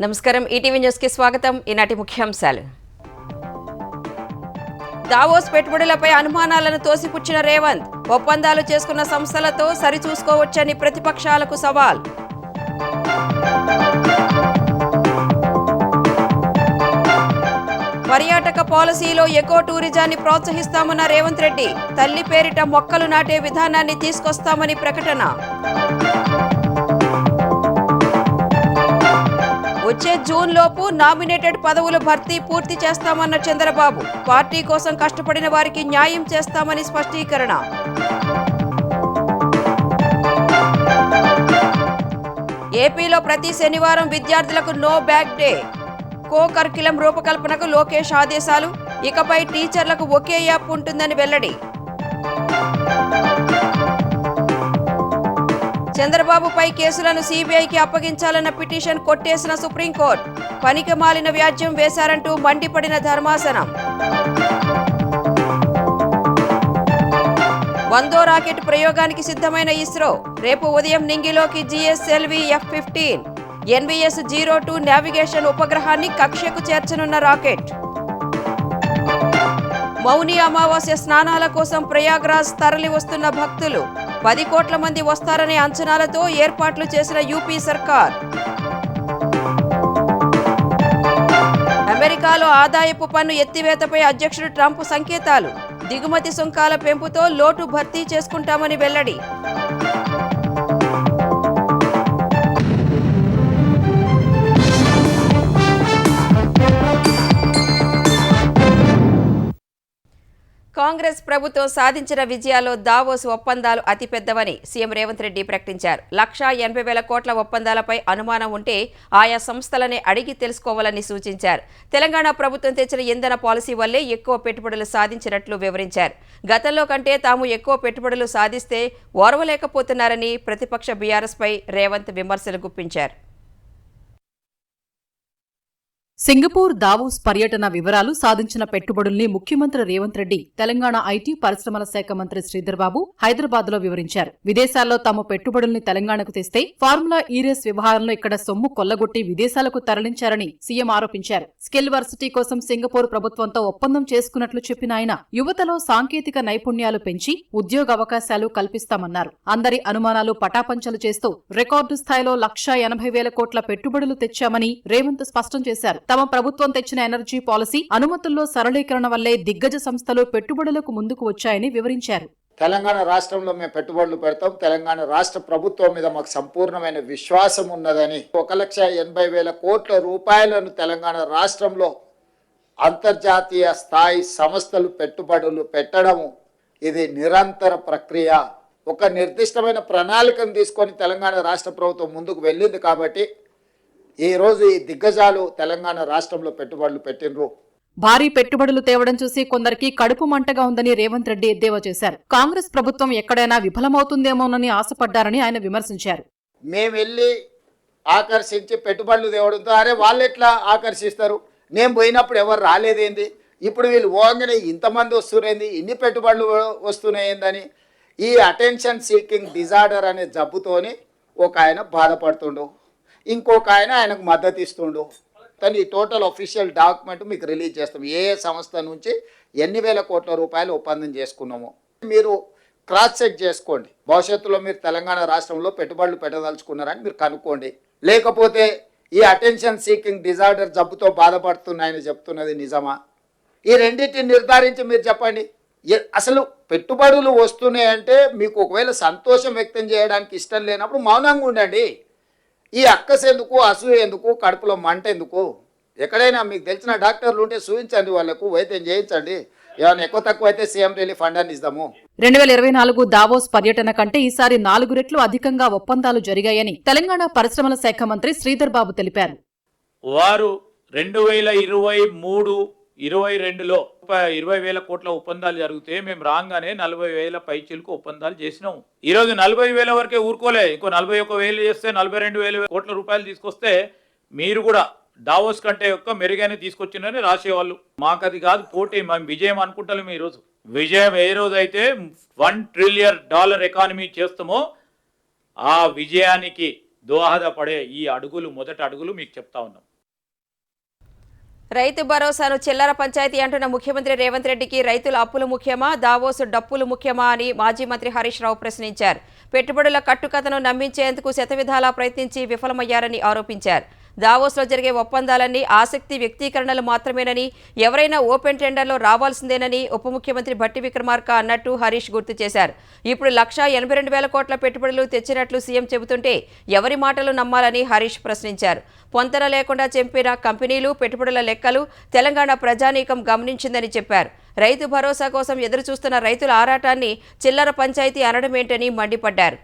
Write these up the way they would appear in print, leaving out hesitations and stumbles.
నమస్కారం ETV news కి స్వాగతం. ఈనాటి ముఖ్యాంశాలు. దావోస్ పెట్టుబడులపై అనుమానాలను తోసిపుచ్చిన రేవంత్, ఒప్పందాలు చేసుకున్న సంస్థలతో సరిచూసుకోవచ్చని ప్రతిపక్షాలకు సవాల్. పర్యాటక పాలసీలో ఎకో టూరిజాన్ని ప్రోత్సహిస్తామన్న రేవంత్ రెడ్డి, తల్లి పేరిట మొక్కలు నాటే విధానాన్ని తీసుకొస్తామని ప్రకటన. వచ్చే జూన్ లోపు నామినేటెడ్ పదవుల భర్తీ పూర్తి చేస్తామన్న చంద్రబాబు, పార్టీ కోసం కష్టపడిన వారికి న్యాయం చేస్తామని స్పష్టీకరణ. ఏపీలో ప్రతి శనివారం విద్యార్థులకు నో బ్యాగ్ డే. కో కరిక్యులం రూపకల్పనకు లోకేష్ ఆదేశాలు. ఇకపై టీచర్లకు ఒకే యాప్ ఉంటుందని వెల్లడి. చంద్రబాబుపై కేసులను సీబీఐకి అప్పగించాలన్న పిటిషన్ కొట్టేసిన సుప్రీంకోర్టు, పనికిమాలిన వ్యాజ్యం వేశారంటూ మండిపడిన ధర్మాసనం. వందో రాకెట్ ప్రయోగానికి సిద్ధమైన ఇస్రో, రేపు ఉదయం నింగిలోకి జిఎస్ఎల్వి F-15 NVS-02 నావిగేషన్ ఉపగ్రహాన్ని కక్షకు చేర్చనున్న రాకెట్. మౌని అమావాస్య స్నానాల కోసం ప్రయాగ్రాజ్ తరలి వస్తున్న భక్తులు, 10 కోట్ల మంది వస్తారనే అంచనాలతో ఏర్పాట్లు చేసిన యూపీ సర్కార్. అమెరికాలో ఆదాయపు పన్ను ఎత్తివేతపై అధ్యక్షుడు ట్రంప్ సంకేతాలు. దిగుమతి సుంకాల పెంపుతో లోటు భర్తీ చేసుకుంటామని వెల్లడి. కాంగ్రెస్ ప్రభుత్వం సాధించిన విజయాల్లో దావోస్ ఒప్పందాలు అతిపెద్దవని సీఎం రేవంత్ రెడ్డి ప్రకటించారు. 1,80,000 కోట్ల ఒప్పందాలపై అనుమానం ఉంటే ఆయా సంస్థలనే అడిగి తెలుసుకోవాలని సూచించారు. తెలంగాణ ప్రభుత్వం తెచ్చిన ఇంధన పాలసీ వల్లే ఎక్కువ పెట్టుబడులు సాధించినట్లు వివరించారు. గతంలో కంటే తాము ఎక్కువ పెట్టుబడులు సాధిస్తే ఓర్వలేకపోతున్నారని ప్రతిపక్ష బీఆర్ఎస్పై రేవంత్ విమర్శలు గుప్పించారు. సింగపూర్ దావోస్ పర్యటన వివరాలు, సాధించిన పెట్టుబడుల్ని ముఖ్యమంత్రి రేవంత్ రెడ్డి తెలంగాణ ఐటీ పరిశ్రమల శాఖ మంత్రి శ్రీధర్ బాబు హైదరాబాద్ లో వివరించారు. విదేశాల్లో తాము పెట్టుబడుల్ని తెలంగాణకు తెస్తే ఫార్ములా ఈరేస్ వ్యవహారంలో ఇక్కడ సొమ్ము కొల్లగొట్టి విదేశాలకు తరలించారని సీఎం ఆరోపించారు. స్కిల్ వర్సిటీ కోసం సింగపూర్ ప్రభుత్వంతో ఒప్పందం చేసుకున్నట్లు చెప్పిన ఆయన, యువతలో సాంకేతిక నైపుణ్యాలు పెంచి ఉద్యోగ అవకాశాలు కల్పిస్తామన్నారు. అందరి అనుమానాలు పటాపంచలు చేస్తూ రికార్డు స్థాయిలో 1,80,000 కోట్ల పెట్టుబడులు తెచ్చామని రేవంత్ స్పష్టం చేశారు. తమ ప్రభుత్వం తెచ్చిన ఎనర్జీ పాలసీ, అనుమతుల్లో సరళీకరణ వల్లే దిగ్గజ సంస్థలు పెట్టుబడులకు ముందుకు వచ్చాయని వివరించారు. తెలంగాణ రాష్ట్రంలో మేము పెట్టుబడులు పెడతాం. తెలంగాణ రాష్ట్ర ప్రభుత్వం మీద మాకు సంపూర్ణమైన విశ్వాసం ఉన్నదని 1,80,000 కోట్ల రూపాయలను తెలంగాణ రాష్ట్రంలో అంతర్జాతీయ స్థాయి సంస్థలు పెట్టుబడులు పెట్టడము ఇది నిరంతర ప్రక్రియ. ఒక నిర్దిష్టమైన ప్రణాళికను తీసుకొని తెలంగాణ రాష్ట్ర ప్రభుత్వం ముందుకు వెళ్ళింది కాబట్టి ఈ రోజు ఈ దిగ్గజాలు తెలంగాణ రాష్ట్రంలో పెట్టుబడులు పెట్టినరు. భారీ పెట్టుబడులు తేవడం చూసి కొందరికి కడుపు మంటగా ఉందని రేవంత్ రెడ్డి ఎద్దేవా చేశారు. కాంగ్రెస్ ప్రభుత్వం ఎక్కడైనా విఫలమవుతుందేమోనని ఆశపడ్డారని ఆయన విమర్శించారు. మేము వెళ్ళి ఆకర్షించి పెట్టుబడులు తేవడంతో అరే వాళ్ళు ఎట్లా ఆకర్షిస్తారు, నేను పోయినప్పుడు ఎవరు రాలేదేంది, ఇప్పుడు వీళ్ళు పోగానే ఇంతమంది వస్తున్నాయింది, ఇన్ని పెట్టుబడులు వస్తున్నాయిందని ఈ అటెన్షన్ సీకింగ్ డిజార్డర్ అనే జబ్బుతోని ఒక ఆయన బాధపడుతుండు, ఇంకొక ఆయన ఆయనకు మద్దతు ఇస్తుండు. కానీ ఈ టోటల్ అఫీషియల్ డాక్యుమెంట్ మీకు రిలీజ్ చేస్తాం. ఏ సంస్థ నుంచి ఎన్ని వేల కోట్ల రూపాయలు ఒప్పందం చేసుకున్నామో మీరు క్రాస్ చెక్ చేసుకోండి. భవిష్యత్తులో మీరు తెలంగాణ రాష్ట్రంలో పెట్టుబడులు పెట్టదలుచుకున్నారని మీరు కనుక్కోండి. లేకపోతే ఈ అటెన్షన్ సీకింగ్ డిజార్డర్ జబ్బుతో బాధపడుతున్నాయని చెప్తున్నది నిజమా? ఈ రెండింటిని నిర్ధారించి మీరు చెప్పండి. అసలు పెట్టుబడులు వస్తున్నాయంటే మీకు ఒకవేళ సంతోషం వ్యక్తం చేయడానికి ఇష్టం లేనప్పుడు మౌనంగా ఉండండి. ఈ అక్కస ఎందుకు, అసూయ ఎందుకు, కడుపులో మంట ఎందుకు? ఎక్కడైనా మీకు తెలిసిన డాక్టర్లు ఉంటే చూపించండి, వాళ్లకు వైద్యం చేయించండి. ఏమైనా ఎక్కువ తక్కువ అయితే సీఎం రిలీఫ్ ఫండ్ అని ఇద్దాము. 2024 దావోస్ పర్యటన కంటే ఈసారి 4 రెట్లు అధికంగా ఒప్పందాలు జరిగాయని తెలంగాణ పరిశ్రమల శాఖ మంత్రి శ్రీధర్ బాబు తెలిపారు. వారు 2023-22లో 20,000 కోట్ల ఒప్పందాలు జరిగితే మేము రాగానే 40,000 పైచిలకు ఒప్పందాలు చేసినాం. ఈ రోజు 40,000 వరకే ఊరుకోలే, ఇంకో 41,000 చేస్తే 42,000 కోట్ల రూపాయలు తీసుకొస్తే మీరు కూడా దావోస్ కంటే యొక్క మెరుగైన తీసుకొచ్చిందని రాసేవాళ్ళు. మాకు అది కాదు పోటీ, మేము విజయం అనుకుంటాం. ఈరోజు విజయం ఏ రోజైతే $1 ట్రిలియన్ ఎకానమీ చేస్తామో ఆ విజయానికి దోహదపడే ఈ అడుగులు, మొదటి అడుగులు మీకు చెప్తా ఉన్నాం. రైతు భరోసాను చిల్లర పంచాయతీ అంటున్న ముఖ్యమంత్రి రేవంత్ రెడ్డికి రైతుల అప్పులు ముఖ్యమా, దావోసు డప్పులు ముఖ్యమా అని మాజీ మంత్రి హరీష్ రావు ప్రశ్నించారు. పెట్టుబడుల కట్టుకథను నమ్మించేందుకు శతవిధాలా ప్రయత్నించి విఫలమయ్యారని ఆరోపించారు. దావోస్లో జరిగే ఒప్పందాలన్నీ ఆసక్తి వ్యక్తీకరణలు మాత్రమేనని, ఎవరైనా ఓపెన్ టెండర్లో రావాల్సిందేనని ఉప ముఖ్యమంత్రి భట్టి విక్రమార్క అన్నట్టు హరీష్ గుర్తు చేశారు. ఇప్పుడు 1,82,000 కోట్ల పెట్టుబడులు తెచ్చినట్లు సీఎం చెబుతుంటే ఎవరి మాటలు నమ్మాలని హరీష్ ప్రశ్నించారు. పొంతన లేకుండా చెంపిన కంపెనీలు, పెట్టుబడుల లెక్కలు తెలంగాణ ప్రజానీకం గమనించిందని చెప్పారు. రైతు భరోసా కోసం ఎదురుచూస్తున్న రైతుల ఆరాటాన్ని చిల్లర పంచాయతీ అనడమేంటని మండిపడ్డారు.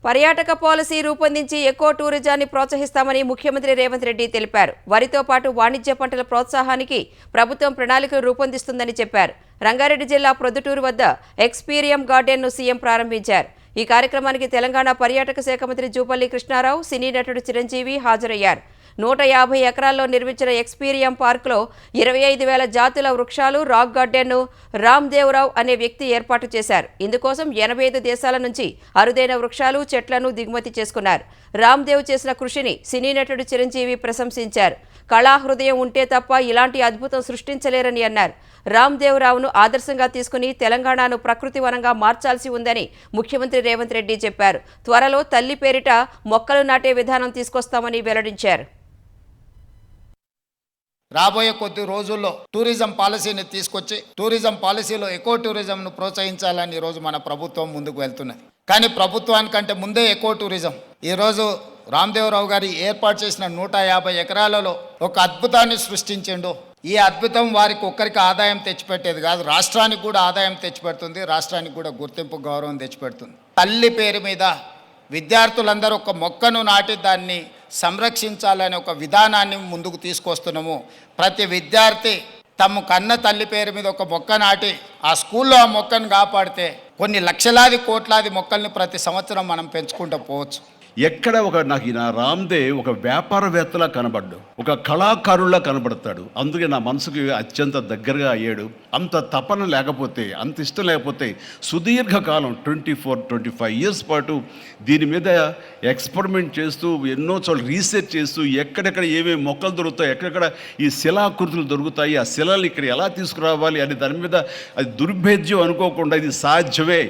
పర్యాటక పాలసీ రూపొందించి ఎకో టూరిజాన్ని ప్రోత్సహిస్తామని ముఖ్యమంత్రి రేవంత్ రెడ్డి తెలిపారు. వరితో పాటు వాణిజ్య పంటల ప్రోత్సాహానికి ప్రభుత్వం ప్రణాళికలు రూపొందిస్తుందని చెప్పారు. రంగారెడ్డి జిల్లా ప్రొద్దుటూరు వద్ద ఎక్స్పీరియం గార్డెన్ను సీఎం ప్రారంభించారు. ఈ కార్యక్రమానికి తెలంగాణ పర్యాటక శాఖ మంత్రి జూపల్లి కృష్ణారావు, సినీ నటుడు చిరంజీవి హాజరయ్యారు. 150 ఎకరాల్లో నిర్మించిన ఎక్స్పీరియం పార్కులో 25,000 జాతుల వృక్షాలు, రాక్ గార్డెన్ను రామ్దేవ్రావు అనే వ్యక్తి ఏర్పాటు చేశారు. ఇందుకోసం 85 దేశాల నుంచి అరుదైన వృక్షాలు, చెట్లను దిగుమతి చేసుకున్నారు. రామ్దేవ్ చేసిన కృషిని సినీ నటుడు చిరంజీవి ప్రశంసించారు. కళాహృదయం ఉంటే తప్ప ఇలాంటి అద్భుతం సృష్టించలేరని అన్నారు. రామ్దేవ్రావును ఆదర్శంగా తీసుకుని తెలంగాణను ప్రకృతి వనంగా మార్చాల్సి ఉందని ముఖ్యమంత్రి రేవంత్ రెడ్డి చెప్పారు. త్వరలో తల్లి పేరిట మొక్కలు నాటే విధానం తీసుకొస్తామని వెల్లడించారు. రాబోయే కొద్ది రోజుల్లో టూరిజం పాలసీని తీసుకొచ్చి టూరిజం పాలసీలో ఎకో టూరిజంను ప్రోత్సహించాలని ఈరోజు మన ప్రభుత్వం ముందుకు వెళ్తున్నది. కానీ ప్రభుత్వానికంటే ముందే ఎకో టూరిజం ఈరోజు రామ్దేవ్రావు గారి ఏర్పాటు చేసిన 150 ఎకరాలలో ఒక అద్భుతాన్ని సృష్టించిండు. ఈ అద్భుతం వారికి ఒక్కరికి ఆదాయం తెచ్చిపెట్టేది కాదు, రాష్ట్రానికి కూడా ఆదాయం తెచ్చిపెడుతుంది, రాష్ట్రానికి కూడా గుర్తింపు, గౌరవం తెచ్చిపెడుతుంది. తల్లి పేరు మీద విద్యార్థులందరూ ఒక మొక్కను నాటి దాన్ని సంరక్షించాలనే ఒక విధానాన్ని ముందుకు తీసుకొస్తున్నాము. ప్రతి విద్యార్థి తమ కన్న తల్లి పేరు మీద ఒక మొక్క నాటి ఆ స్కూల్లో ఆ మొక్కను కాపాడితే కొన్ని లక్షలాది కోట్లాది మొక్కల్ని ప్రతి సంవత్సరం మనం పెంచుకుంటూ పోవచ్చు. ఎక్కడ నాకు నా రామ్దేవ్ ఒక వ్యాపారవేత్తలా కనబడ్డు, ఒక కళాకారుల్లా కనబడతాడు. అందుకే నా మనసుకి అత్యంత దగ్గరగా అయ్యాడు. అంత తపన లేకపోతే, అంత ఇష్టం లేకపోతే సుదీర్ఘకాలం 24-25 ఇయర్స్ పాటు దీని మీద ఎక్స్పెరిమెంట్ చేస్తూ, ఎన్నో చోట్ల రీసెర్చ్ చేస్తూ, ఎక్కడెక్కడ ఏమేమి మొక్కలు దొరుకుతాయి, ఎక్కడెక్కడ ఈ శిలాకృతులు దొరుకుతాయి, ఆ శిలలు ఇక్కడ ఎలా తీసుకురావాలి అని దాని మీద అది దుర్భేద్యం అనుకోకుండా ఇది సాధ్యమే,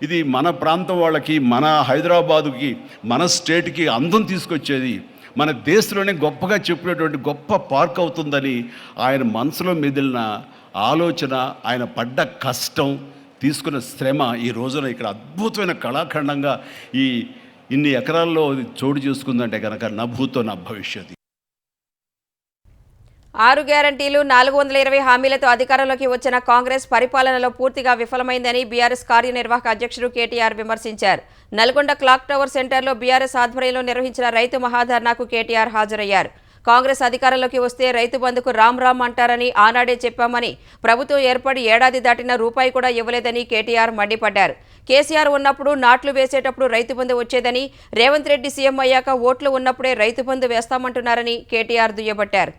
ఇది మన ప్రాంతం వాళ్ళకి, మన హైదరాబాదుకి, మన స్టేట్కి అందం తీసుకొచ్చేది, మన దేశంలోనే గొప్పగా చెప్పినటువంటి గొప్ప పార్క్ అవుతుందని ఆయన మనసులో మెదిలిన ఆలోచన, ఆయన పడ్డ కష్టం, తీసుకున్న శ్రమ ఈ రోజున ఇక్కడ అద్భుతమైన కళాఖండంగా ఇన్ని ఎకరాల్లో చోటు చేసుకుందంటే కనుక నభూతో నా భవిష్యత్. 6 గ్యారంటీలు 420 హామీలతో అధికారంలోకి వచ్చిన కాంగ్రెస్ పరిపాలనలో పూర్తిగా విఫలమైందని బీఆర్ఎస్ కార్యనిర్వాహక అధ్యక్షుడు కేటీఆర్ విమర్శించారు. నల్గొండ క్లాక్ టవర్ సెంటర్లో బీఆర్ఎస్ ఆధ్వర్యంలో నిర్వహించిన రైతు మహాధర్నాకు కేటీఆర్ హాజరయ్యారు. కాంగ్రెస్ అధికారంలోకి వస్తే రైతు బంధుకు రామ్ రామ్ అంటారని ఆనాడే చెప్పామని, ప్రభుత్వం ఏర్పడి ఏడాది దాటిన రూపాయి కూడా ఇవ్వలేదని కేటీఆర్ మండిపడ్డారు. కేసీఆర్ ఉన్నప్పుడు నాట్లు వేసేటప్పుడు రైతు బంధు వచ్చేదని, రేవంత్ రెడ్డి సీఎం అయ్యాక ఓట్లు ఉన్నప్పుడే రైతు బంధు వేస్తామంటున్నారని కేటీఆర్ దుయ్యబట్టారు.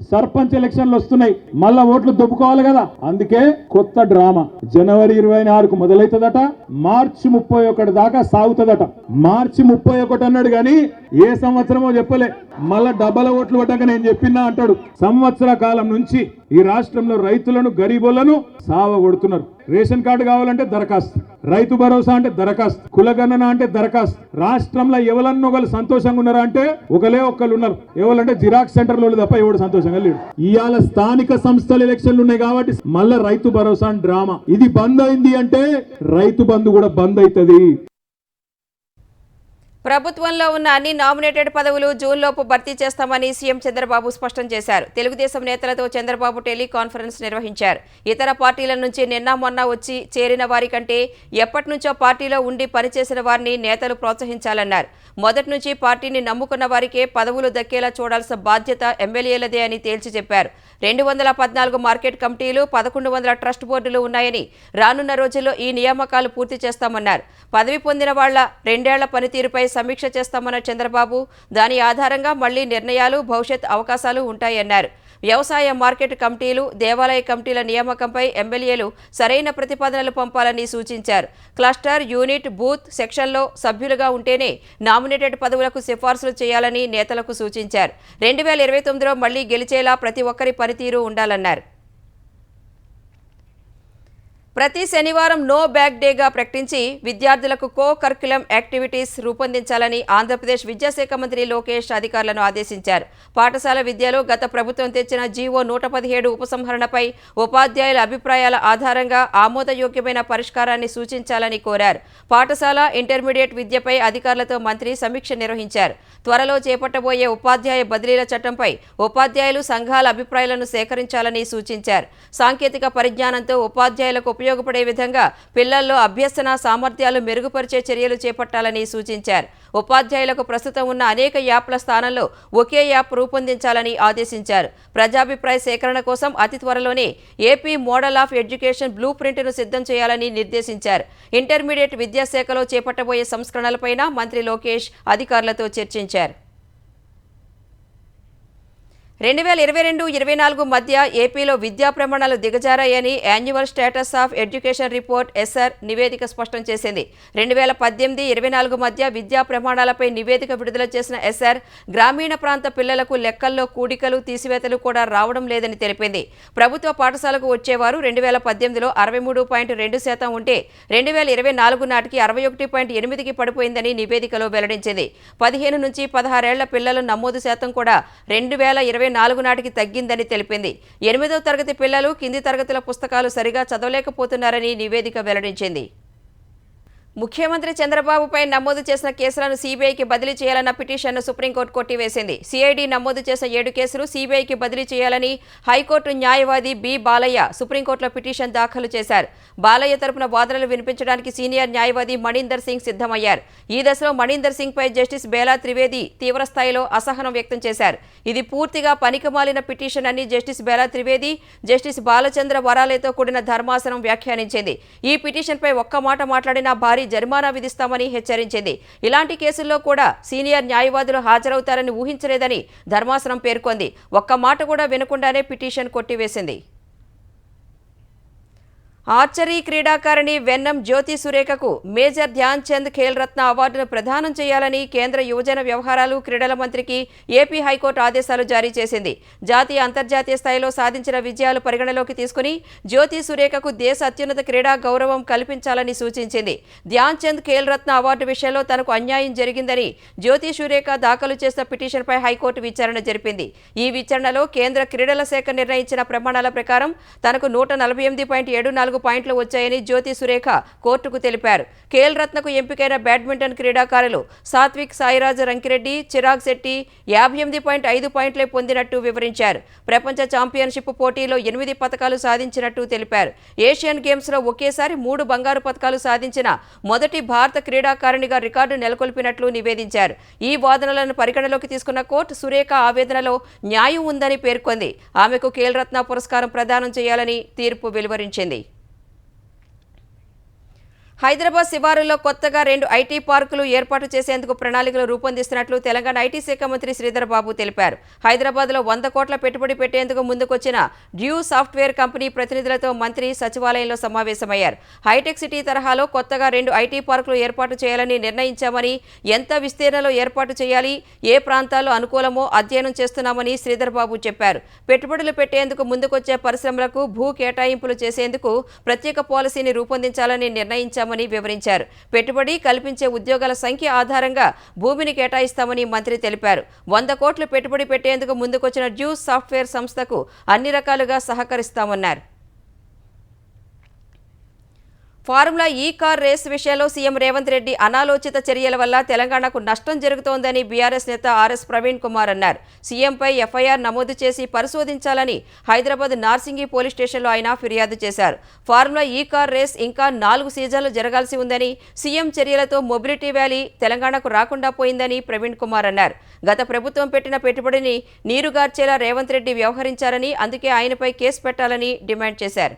సర్పంచ్ ఎలక్షన్లు వస్తున్నాయి, మళ్ళా ఓట్లు దొబ్బుకోవాలి కదా, అందుకే కొత్త డ్రామా జనవరి 24కు మొదలవుతుందట, మార్చి 31 దాకా సాగుతుందట. మార్చి 31 అన్నాడు కానీ ఏ సంవత్సరమో చెప్పలే. మళ్ళా డబ్బల ఓట్లు పడ్డాక నేను చెప్పినా అంటాడు. సంవత్సర కాలం నుంచి ఈ రాష్ట్రంలో రైతులను, గరీబులను సావగొడుతున్నారు. రేషన్ కార్డు కావాలంటే దరఖాస్తు, రైతు భరోసా అంటే దరఖాస్తు, కులగణన అంటే దరఖాస్తు. రాష్ట్రంలో ఎవరన్నా ఒకరు సంతోషంగా ఉన్నారా అంటే ఒకళ్ళు ఉన్నారు. ఎవరంటే జిరాక్స్ సెంటర్లో తప్ప ఎవడు సంతోషంగా లేడు. ఇవాళ స్థానిక సంస్థల ఎలక్షన్లు ఉన్నాయి కాబట్టి మళ్ళా రైతు భరోసా డ్రామా. ఇది బంద్ అయింది అంటే రైతు బంధు కూడా బంద్ అవుతుంది. ప్రభుత్వంలో ఉన్న అన్ని నామినేటెడ్ పదవులు జూన్లోపు భర్తీ చేస్తామని సీఎం చంద్రబాబు స్పష్టం చేశారు. తెలుగుదేశం నేతలతో చంద్రబాబు టెలికాన్ఫరెన్స్ నిర్వహించారు. ఇతర పార్టీల నుంచి నిన్న మొన్న వచ్చి చేరిన వారి కంటే ఎప్పటి నుంచో పార్టీలో ఉండి పనిచేసిన వారిని నేతలు ప్రోత్సహించాలన్నారు. మొదటి నుంచి పార్టీని నమ్ముకున్న వారికే పదవులు దక్కేలా చూడాల్సిన బాధ్యత ఎమ్మెల్యేలదే అని తేల్చి చెప్పారు. 214 మార్కెట్ కమిటీలు, 1100 ట్రస్ట్ బోర్డులు ఉన్నాయని, రానున్న రోజుల్లో ఈ నియామకాలు పూర్తి చేస్తామన్నారు. పదవి పొందిన వాళ్ల 2 ఏళ్ల పనితీరుపై సమీక్ష చేస్తామన్న చంద్రబాబు, దాని ఆధారంగా మళ్లీ నిర్ణయాలు, భవిష్యత్ అవకాశాలు ఉంటాయన్నారు. వ్యవసాయ మార్కెట్ కమిటీలు, దేవాలయ కమిటీల నియామకంపై ఎమ్మెల్యేలు సరైన ప్రతిపాదనలు పంపాలని సూచించారు. క్లస్టర్, యూనిట్, బూత్ సెక్షన్లో సభ్యులుగా ఉంటేనే నామినేటెడ్ పదవులకు సిఫార్సులు చేయాలని నేతలకు సూచించారు. 2029లో మళ్లీ గెలిచేలా ప్రతి ఒక్కరి పనితీరు ఉండాలన్నారు. ప్రతి శనివారం నో బ్యాగ్ డేగా ప్రకటించి విద్యార్థులకు కో కరిక్యులం యాక్టివిటీస్ రూపొందించాలని ఆంధ్రప్రదేశ్ విద్యాశాఖ మంత్రి లోకేష్ అధికారులను ఆదేశించారు. పాఠశాల విద్యలో గత ప్రభుత్వం తెచ్చిన జీవో 117 ఉపసంహరణపై ఉపాధ్యాయుల అభిప్రాయాల ఆధారంగా ఆమోదయోగ్యమైన పరిష్కారాన్ని సూచించాలని కోరారు. పాఠశాల, ఇంటర్మీడియట్ విద్యపై అధికారులతో మంత్రి సమీక్ష నిర్వహించారు. త్వరలో చేపట్టబోయే ఉపాధ్యాయ బదిలీల చట్టంపై ఉపాధ్యాయులు, సంఘాల అభిప్రాయాలను సేకరించాలని సూచించారు. సాంకేతిక పరిజ్ఞానంతో ఉపాధ్యాయులకు ఉపయోగపడే విధంగా పిల్లల్లో అభ్యసన సామర్థ్యాలు మెరుగుపరిచే చర్యలు చేపట్టాలని సూచించారు. ఉపాధ్యాయులకు ప్రస్తుతం ఉన్న అనేక యాప్ల స్థానంలో ఒకే యాప్ రూపొందించాలని ఆదేశించారు. ప్రజాభిప్రాయ సేకరణ కోసం అతి త్వరలోనే AP model of education blue ప్రింట్ను సిద్ధం చేయాలని నిర్దేశించారు. ఇంటర్మీడియట్ విద్యాశాఖలో చేపట్టబోయే సంస్కరణలపైన మంత్రి లోకేష్ అధికారులతో చర్చించారు. 2022-24 మధ్య ఏపీలో విద్యా ప్రమాణాలు దిగజారాయని annual status of education report SR నివేదిక స్పష్టం చేసింది. 2018-24 మధ్య విద్యా ప్రమాణాలపై నివేదిక విడుదల చేసిన ఎస్ఆర్ గ్రామీణ ప్రాంత పిల్లలకు లెక్కల్లో కూడికలు, తీసివేతలు కూడా రావడం లేదని తెలిపింది. ప్రభుత్వ పాఠశాలకు వచ్చేవారు 2018లో 63.2% ఉంటే 2024 నాటికి 61.8కి పడిపోయిందని నివేదికలో వెల్లడించింది. 15 నుంచి 16 ఏళ్ల పిల్లల నమోదు శాతం కూడా 2024 నాటికి తగ్గిందని తెలిపింది. 8వ తరగతి పిల్లలు కింది తరగతుల పుస్తకాలు సరిగా చదవలేకపోతున్నారని నివేదిక వెల్లడించింది. ముఖ్యమంత్రి చంద్రబాబుపై నమోదు చేసిన కేసులను సీబీఐకి బదిలీ చేయాలన్న పిటిషన్ను సుప్రీంకోర్టు కొట్టివేసింది. సిఐడి నమోదు చేసిన 7 కేసులు సీబీఐకి బదిలీ చేయాలని హైకోర్టు న్యాయవాది బి బాలయ్య సుప్రీంకోర్టులో పిటిషన్ దాఖలు చేశారు. బాలయ్య తరపున వాదనలు వినిపించడానికి సీనియర్ న్యాయవాది మణీందర్ సింగ్ సిద్ధమయ్యారు. ఈ దశలో మణీందర్ సింగ్పై జస్టిస్ బేలా త్రివేది తీవ్రస్థాయిలో అసహనం వ్యక్తం చేశారు. ఇది పూర్తిగా పనికిమాలిన పిటిషన్ అని జస్టిస్ బేలా త్రివేది, జస్టిస్ బాలచంద్ర వరాలేతో కూడిన ధర్మాసనం వ్యాఖ్యానించింది. ఈ పిటిషన్పై ఒక్క మాట మాట్లాడినా భారీ జరిమానా విధిస్తామని హెచ్చరించింది. ఇలాంటి కేసుల్లో కూడా సీనియర్ న్యాయవాదులు హాజరవుతారని ఊహించలేదని ధర్మాసనం పేర్కొంది. ఒక్క మాట కూడా వినకుండానే పిటిషన్ కొట్టివేసింది. ఆర్చరీ క్రీడాకారిణి వెన్నం జ్యోతి సురేఖకు మేజర్ ధ్యాన్ చంద్ ఖేల్ రత్న అవార్డును ప్రదానం చేయాలని కేంద్ర యువజన వ్యవహారాలు, క్రీడల మంత్రికి ఏపీ హైకోర్టు ఆదేశాలు జారీ చేసింది. జాతీయ, అంతర్జాతీయ స్థాయిలో సాధించిన విజయాలు పరిగణలోకి తీసుకుని జ్యోతి సురేఖకు దేశ అత్యున్నత క్రీడా గౌరవం కల్పించాలని సూచించింది. ధ్యాన్ చంద్ ఖేల్ రత్న అవార్డు విషయంలో తనకు అన్యాయం జరిగిందని జ్యోతి సురేఖ దాఖలు చేసిన పిటిషన్పై హైకోర్టు విచారణ జరిపింది. ఈ విచారణలో కేంద్ర క్రీడల శాఖ నిర్ణయించిన ప్రమాణాల ప్రకారం తనకు 148.74 పాయింట్లు వచ్చాయని జ్యోతి సురేఖ కోర్టుకు తెలిపారు. ఖేల్ రత్నకు ఎంపికైన బ్యాడ్మింటన్ క్రీడాకారులు సాత్విక్ సాయిరాజ్ రంకిరెడ్డి, చిరాగ్ శెట్టి 58.5 పాయింట్లే పొందినట్టు వివరించారు. ప్రపంచ ఛాంపియన్షిప్ పోటీలో 8 పతకాలు సాధించినట్టు తెలిపారు. ఏషియన్ గేమ్స్లో ఒకేసారి 3 బంగారు పతకాలు సాధించిన మొదటి భారత క్రీడాకారిణిగా రికార్డు నెలకొల్పినట్లు నివేదించారు. ఈ వాదనలను పరిగణలోకి తీసుకున్న కోర్టు సురేఖ ఆవేదనలో న్యాయం ఉందని పేర్కొంది. ఆమెకు ఖేల్ రత్న పురస్కారం ప్రదానం చేయాలని తీర్పు వెలువరించింది. హైదరాబాద్ శివారులో కొత్తగా 2 ఐటీ పార్కులు ఏర్పాటు చేసేందుకు ప్రణాళికలు రూపొందిస్తున్నట్లు తెలంగాణ ఐటీ శాఖ మంత్రి శ్రీధర్ బాబు తెలిపారు. హైదరాబాద్లో 100 కోట్ల పెట్టుబడి పెట్టేందుకు ముందుకొచ్చిన డ్యూ సాఫ్ట్వేర్ కంపెనీ ప్రతినిధులతో మంత్రి సచివాలయంలో సమావేశమయ్యారు. హైటెక్ సిటీ తరహాలో కొత్తగా 2 ఐటీ పార్కులు ఏర్పాటు చేయాలని నిర్ణయించామని, ఎంత విస్తీర్ణంలో ఏర్పాటు చేయాలి, ఏ ప్రాంతాల్లో అనుకూలమో అధ్యయనం చేస్తున్నామని శ్రీధర్ బాబు చెప్పారు. పెట్టుబడులు పెట్టేందుకు ముందుకొచ్చే పరిశ్రమలకు భూ కేటాయింపులు చేసేందుకు ప్రత్యేక పాలసీని రూపొందించాలని నిర్ణయించామని వివరించారు. పెట్టుబడి కల్పించే ఉద్యోగాల సంఖ్య ఆధారంగా భూమిని కేటాయిస్తామని మంత్రి తెలిపారు. 100 కోట్లు పెట్టుబడి పెట్టేందుకు ముందుకొచ్చిన డ్యూ సాఫ్ట్వేర్ సంస్థకు అన్ని రకాలుగా సహకరిస్తామన్నారు. ఫార్ములా ఈ కార్ రేస్ విషయంలో సీఎం రేవంత్ రెడ్డి అనాలోచిత చర్యల వల్ల తెలంగాణకు నష్టం జరుగుతోందని బీఆర్ఎస్ నేత ఆర్ఎస్ ప్రవీణ్ కుమార్ అన్నారు. సీఎంపై ఎఫ్ఐఆర్ నమోదు చేసి పరిశోధించాలని హైదరాబాద్ నార్సింగి పోలీస్ స్టేషన్లో ఆయన ఫిర్యాదు చేశారు. ఫార్ములా ఈ కార్ రేస్ ఇంకా 4 సీజన్లు జరగాల్సి ఉందని, సీఎం చర్యలతో మొబిలిటీ వ్యాలీ తెలంగాణకు రాకుండా పోయిందని ప్రవీణ్ కుమార్ అన్నారు. గత ప్రభుత్వం పెట్టిన పెట్టుబడిని నీరుగార్చేలా రేవంత్ రెడ్డి వ్యవహరించారని, అందుకే ఆయనపై కేసు పెట్టాలని డిమాండ్ చేశారు.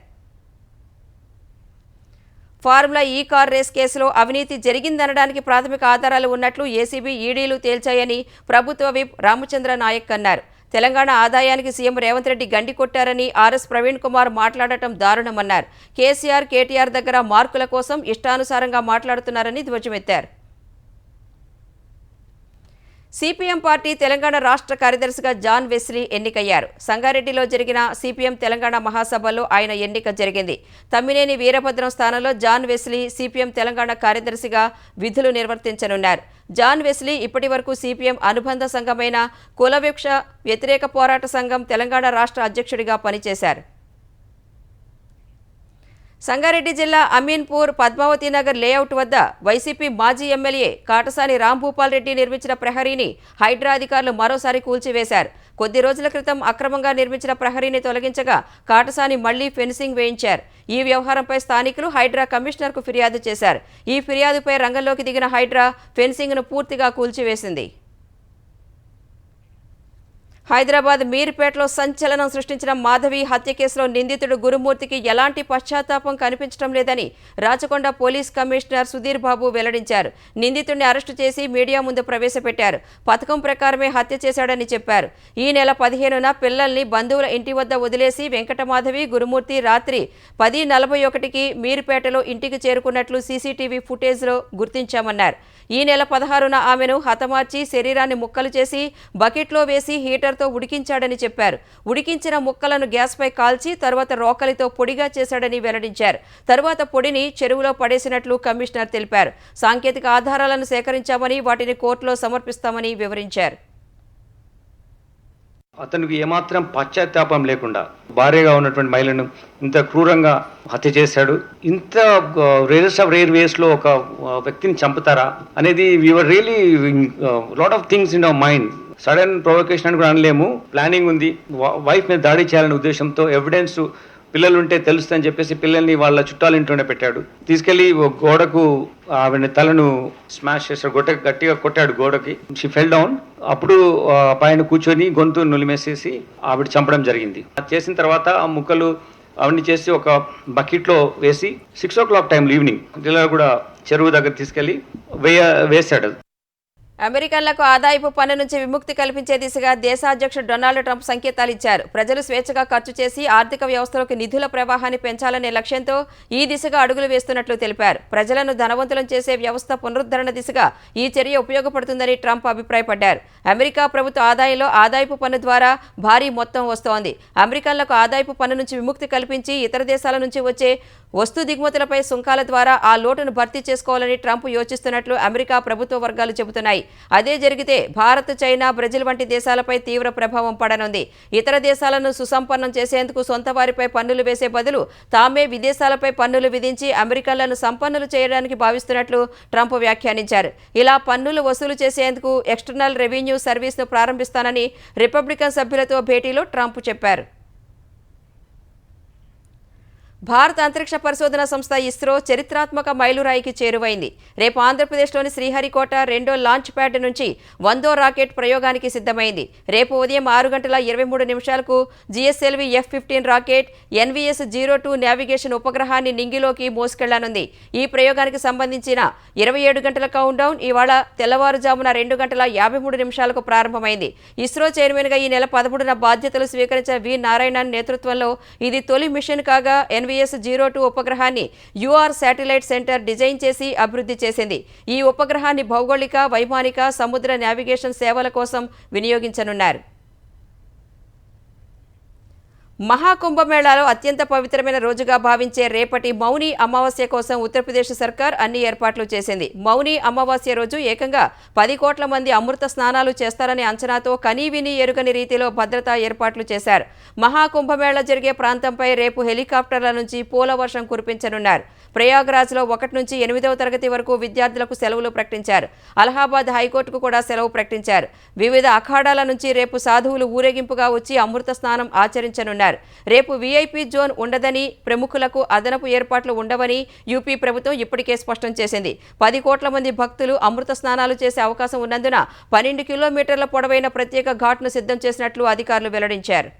ఫార్ములా ఈ కార్ రేస్ కేసులో అవినీతి జరిగిందనడానికి ప్రాథమిక ఆధారాలు ఉన్నట్లు ఏసీబీ, ఈడీలు తేల్చాయని ప్రభుత్వ విప్ రామచంద్ర నాయక్ అన్నారు. తెలంగాణ ఆదాయానికి సీఎం రేవంత్ రెడ్డి గండి కొట్టారని ఆర్ఎస్ ప్రవీణ్ కుమార్ మాట్లాడటం దారుణమన్నారు. కేసీఆర్, కేటీఆర్ దగ్గర మార్కుల కోసం ఇష్టానుసారంగా మాట్లాడుతున్నారని ధ్వజమెత్తారు. సిపిఎం పార్టీ తెలంగాణ రాష్ట్ర కార్యదర్శిగా జాన్ వెస్లీ ఎన్నికయ్యారు. సంగారెడ్డిలో జరిగిన సిపిఎం తెలంగాణ మహాసభలో ఆయన ఎన్నిక జరిగింది. తమ్మినేని వీరభద్రం స్థానంలో జాన్ వెస్లీ సిపిఎం తెలంగాణ కార్యదర్శిగా విధులు నిర్వర్తించనున్నారు. జాన్ వెస్లీ ఇప్పటివరకు సిపిఎం అనుబంధ సంఘమైన కులవివక్ష వ్యతిరేక పోరాట సంఘం తెలంగాణ రాష్ట్ర అధ్యక్షుడిగా పనిచేశారు. సంగారెడ్డి జిల్లా అమీన్పూర్ పద్మావతి నగర్ లేఅవుట్ వద్ద వైసీపీ మాజీ ఎమ్మెల్యే కాటసాని రాంభూపాల్ రెడ్డి నిర్మించిన ప్రహరీని హైడ్రా అధికారులు మరోసారి కూల్చివేశారు. కొద్ది రోజుల క్రితం అక్రమంగా నిర్మించిన ప్రహరీని తొలగించగా కాటసాని మళ్లీ ఫెన్సింగ్ వేయించారు. ఈ వ్యవహారంపై స్థానికులు హైడ్రా కమిషనర్కు ఫిర్యాదు చేశారు. ఈ ఫిర్యాదుపై రంగంలోకి దిగిన హైడ్రా ఫెన్సింగ్ను పూర్తిగా కూల్చివేసింది. హైదరాబాద్ మీర్పేటలో సంచలనం సృష్టించిన మాధవి హత్య కేసులో నిందితుడు గురుమూర్తికి ఎలాంటి పశ్చాత్తాపం కనిపించడం లేదని రాచకొండ పోలీస్ కమిషనర్ సుధీర్ బాబు వెల్లడించారు. నిందితుడిని అరెస్టు చేసి మీడియా ముందు ప్రవేశపెట్టారు. పథకం ప్రకారమే హత్య చేశాడని చెప్పారు. ఈ నెల 15న పిల్లల్ని బంధువుల ఇంటి వద్ద వదిలేసి వెంకటమాధవి, గురుమూర్తి రాత్రి 10:41కి మీర్పేటలో ఇంటికి చేరుకున్నట్లు సీసీటీవీ ఫుటేజ్లో గుర్తించామన్నారు. ఈ నెల 16న ఆమెను హతమార్చి శరీరాన్ని ముక్కలు చేసి బకెట్లో వేసి హీటర్తో ఉడికించాడని చెప్పారు. ఉడికించిన ముక్కలను గ్యాస్పై కాల్చి తర్వాత రోకలితో పొడిగా చేశాడని వెల్లడించారు. తరువాత పొడిని చెరువులో పడేసినట్లు కమిషనర్ తెలిపారు. సాంకేతిక ఆధారాలను సేకరించామని వాటిని కోర్టులో సమర్పిస్తామని వివరించారు. అతనికి ఏమాత్రం పశ్చాత్తాపం లేకుండా భార్యగా ఉన్నటువంటి మహిళను ఇంత క్రూరంగా హత్య చేశాడు. ఇంత రేరెస్ట్ ఆఫ్ రేర్ వేస్లో ఒక వ్యక్తిని చంపుతారా అనేది we are really lot of things in our mind. Sudden provocation అని కూడా అనలేము. ప్లానింగ్ ఉంది. వైఫ్ మీద దాడి చేయాలనే ఉద్దేశంతో ఎవిడెన్స్ పిల్లలు ఉంటే తెలుస్తుందని చెప్పేసి పిల్లల్ని వాళ్ళ చుట్టాల ఇంట్లోనే పెట్టాడు. తీసుకెళ్లి గోడకు ఆవిడ తలను స్మాష్ చేశాడు. గట్టిగా కొట్టాడు గోడకి. She fell down. అప్పుడు పైన కూర్చొని గొంతు నులిమేసేసి ఆవిడ చంపడం జరిగింది. చేసిన తర్వాత ఆ ముక్కలు అవన్నీ చేసి ఒక బకెట్లో వేసి 6 o'clock టైంలో ఈవినింగ్ పిల్లలు కూడా చెరువు దగ్గర తీసుకెళ్లి వేశాడు. అమెరికన్లకు ఆదాయపు పన్ను నుంచి విముక్తి కల్పించే దిశగా దేశాధ్యక్షుడు డొనాల్డ్ ట్రంప్ సంకేతాలు ఇచ్చారు. ప్రజలు స్వేచ్ఛగా ఖర్చు చేసి ఆర్థిక వ్యవస్థలోకి నిధుల ప్రవాహాన్ని పెంచాలనే లక్ష్యంతో ఈ దిశగా అడుగులు వేస్తున్నట్లు తెలిపారు. ప్రజలను ధనవంతులను చేసే వ్యవస్థ పునరుద్ధరణ దిశగా ఈ చర్య ఉపయోగపడుతుందని ట్రంప్ అభిప్రాయపడ్డారు. అమెరికా ప్రభుత్వ ఆదాయంలో ఆదాయపు పన్ను ద్వారా భారీ మొత్తం వస్తోంది. అమెరికన్లకు ఆదాయపు పన్ను నుంచి విముక్తి కల్పించి ఇతర దేశాల నుంచి వచ్చే వస్తు దిగుమతులపై సుంకాల ద్వారా ఆ లోటును భర్తీ చేసుకోవాలని ట్రంప్ యోచిస్తున్నట్లు అమెరికా ప్రభుత్వ వర్గాలు చెబుతున్నాయి. అదే జరిగితే భారత్, చైనా, బ్రెజిల్ వంటి దేశాలపై తీవ్ర ప్రభావం పడనుంది. ఇతర దేశాలను సుసంపన్నం చేసేందుకు సొంత వారిపై పన్నులు వేసే బదులు తామే విదేశాలపై పన్నులు విధించి అమెరికన్లను సంపన్నులు చేయడానికి భావిస్తున్నట్లు ట్రంప్ వ్యాఖ్యానించారు. ఇలా పన్నులు వసూలు చేసేందుకు ఎక్స్టర్నల్ రెవెన్యూ సర్వీస్ను ప్రారంభిస్తానని రిపబ్లికన్ సభ్యులతో భేటీలో ట్రంప్ చెప్పారు. భారత అంతరిక్ష పరిశోధన సంస్థ ఇస్రో చరిత్రాత్మక మైలురాయికి చేరువైంది. రేపు ఆంధ్రప్రదేశ్లోని శ్రీహరికోట 2వ లాంచ్ ప్యాడ్ నుంచి 100వ రాకెట్ ప్రయోగానికి సిద్ధమైంది. రేపు ఉదయం 6:23 GSLV F-15 rocket NVS-02 navigation ఉపగ్రహాన్ని నింగిలోకి మోసుకెళ్లనుంది. ఈ ప్రయోగానికి సంబంధించిన 27 గంటల కౌంట్డౌన్ ఇవాళ తెల్లవారుజామున 2:53 ప్రారంభమైంది. ఇస్రో చైర్మన్గా ఈ నెల 13న బాధ్యతలు స్వీకరించిన వి నారాయణన్ నేతృత్వంలో ఇది తొలి మిషన్ కాగా NVS-02 ఉపగ్రహాన్ని UR satellite centre design చేసి అభివృద్ధి చేసింది. ఈ ఉపగ్రహాన్ని భౌగోళిక, వైమానిక, సముద్ర నావిగేషన్ సేవల కోసం వినియోగించనున్నారు. మహాకుంభమేళాలో అత్యంత పవిత్రమైన రోజుగా భావించే రేపటి మౌని అమావాస్య కోసం ఉత్తరప్రదేశ్ సర్కార్ అన్ని ఏర్పాట్లు చేసింది. మౌని అమావాస్య రోజు ఏకంగా 10 కోట్ల మంది అమృత స్నానాలు చేస్తారనే అంచనాతో కనీవిని ఎరుగని రీతిలో భద్రతా ఏర్పాట్లు చేశారు. మహాకుంభమేళా జరిగే ప్రాంతంపై రేపు హెలికాప్టర్ల నుంచి పూల వర్షం కురిపించనున్నారు. ప్రయాగ్రాజ్లో 1 నుంచి 8వ తరగతి వరకు విద్యార్థులకు సెలవులు ప్రకటించారు. అలహాబాద్ హైకోర్టుకు కూడా సెలవు ప్రకటించారు. వివిధ అఖాడాల నుంచి రేపు సాధువులు ఊరేగింపుగా వచ్చి అమృత స్నానం ఆచరించనున్నారు. రేపు వీఐపీ జోన్ ఉండదని, ప్రముఖులకు అదనపు ఏర్పాట్లు ఉండవని యూపీ ప్రభుత్వం ఇప్పటికే స్పష్టం చేసింది. 10 కోట్ల మంది భక్తులు అమృత స్నానాలు చేసే అవకాశం ఉన్నందున 12 కిలోమీటర్ల పొడవైన ప్రత్యేక ఘాట్ను సిద్ధం చేసినట్లు అధికారులు వెల్లడించారు.